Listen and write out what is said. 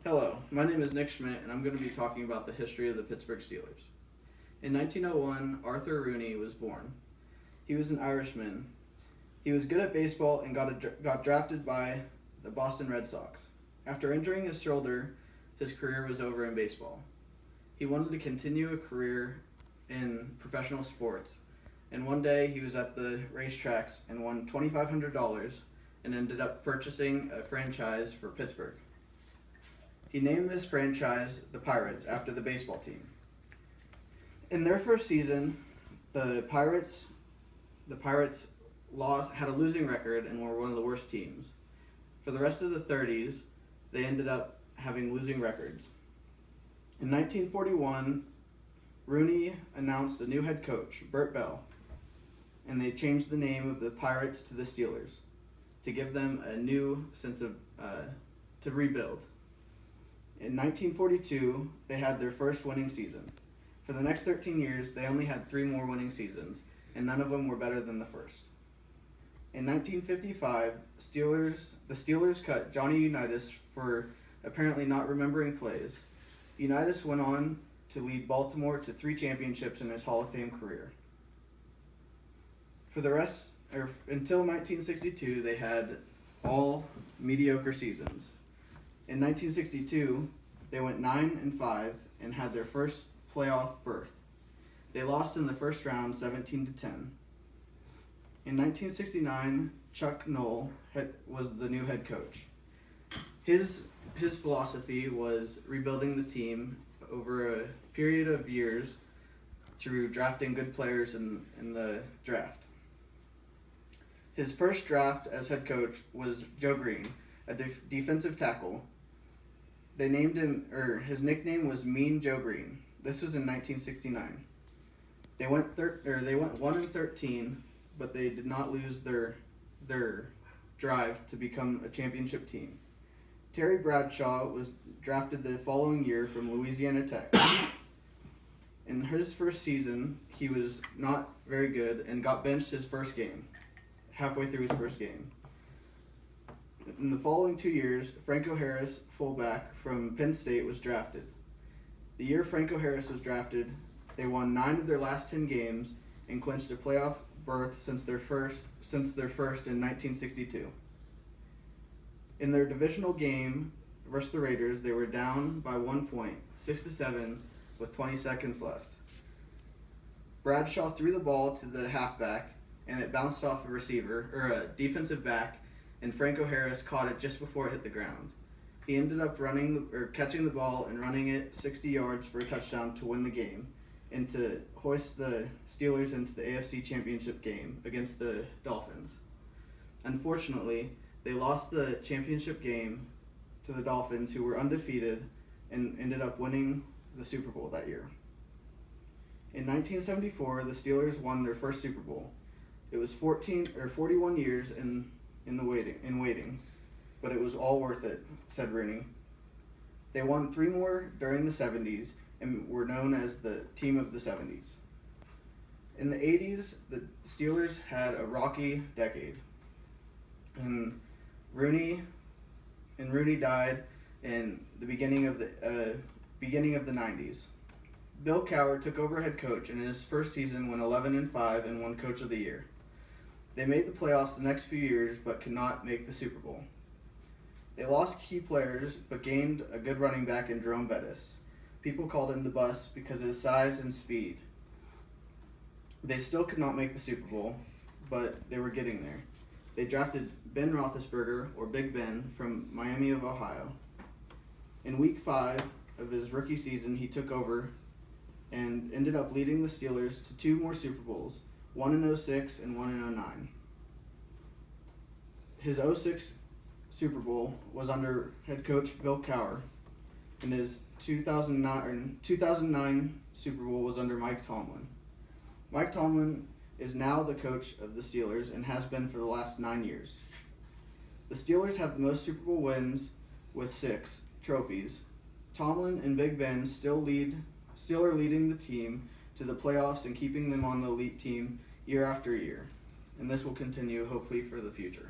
Hello, my name is Nick Schmidt, and I'm going to be talking about the history of the Pittsburgh Steelers. In 1901, Arthur Rooney was born. He was an Irishman. He was good at baseball and got drafted by the Boston Red Sox. After injuring his shoulder, his career was over in baseball. He wanted to continue a career in professional sports, and one day he was at the racetracks and won $2,500 and ended up purchasing a franchise for Pittsburgh. He named this franchise the Pirates after the baseball team. In their first season, the Pirates had a losing record and were one of the worst teams. For the rest of the 30s, they ended up having losing records. In 1941, Rooney announced a new head coach, Bert Bell, and they changed the name of the Pirates to the Steelers to give them a new sense of to rebuild. In 1942, they had their first winning season. For the next 13 years, they only had 3 more winning seasons, and none of them were better than the first. In 1955, the Steelers cut Johnny Unitas for apparently not remembering plays. Unitas went on to lead Baltimore to 3 championships in his Hall of Fame career. Until 1962, they had all mediocre seasons. In 1962, they went 9-5 and had their first playoff berth. They lost in the first round 17-10. In 1969, Chuck Noll was the new head coach. His philosophy was rebuilding the team over a period of years through drafting good players in the draft. His first draft as head coach was Joe Green, a defensive tackle. They named him, his nickname was Mean Joe Green. This was in 1969. They went 1-13, but they did not lose their drive to become a championship team. Terry Bradshaw was drafted the following year from Louisiana Tech. In his first season, he was not very good and got benched his first game, halfway through his first game. In the following 2 years, Franco Harris, fullback from Penn State, was drafted. The year Franco Harris was drafted, they won 9 of their last 10 games and clinched a playoff berth since their first in 1962. In their divisional game versus the Raiders, they were down by 1 point, 6-7, with 20 seconds left. Bradshaw threw the ball to the halfback, and it bounced off a defensive back, and Franco Harris caught it just before it hit the ground. He ended up catching the ball and running it 60 yards for a touchdown to win the game and to hoist the Steelers into the AFC Championship game against the Dolphins. Unfortunately, they lost the championship game to the Dolphins, who were undefeated and ended up winning the Super Bowl that year. In 1974, the Steelers won their first Super Bowl. It was 41 years in waiting, but it was all worth it, said Rooney. They won 3 more during the 70s and were known as the team of the 70s. In the 80s, the Steelers had a rocky decade, and Rooney died in the beginning of the 90s. Bill Cowher took over head coach, and in his first season went 11-5 and won Coach of the Year. They made the playoffs the next few years, but could not make the Super Bowl. They lost key players, but gained a good running back in Jerome Bettis. People called him the Bus because of his size and speed. They still could not make the Super Bowl, but they were getting there. They drafted Ben Roethlisberger, or Big Ben, from Miami of Ohio. In Week 5 of his rookie season, he took over and ended up leading the Steelers to 2 more Super Bowls, one in 2006 and one in 2009. His 2006 Super Bowl was under head coach Bill Cowher, and his 2009 Super Bowl was under Mike Tomlin. Mike Tomlin is now the coach of the Steelers and has been for the last 9 years. The Steelers have the most Super Bowl wins with 6 trophies. Tomlin and Big Ben still are leading the team to the playoffs and keeping them on the elite team year after year. And this will continue hopefully for the future.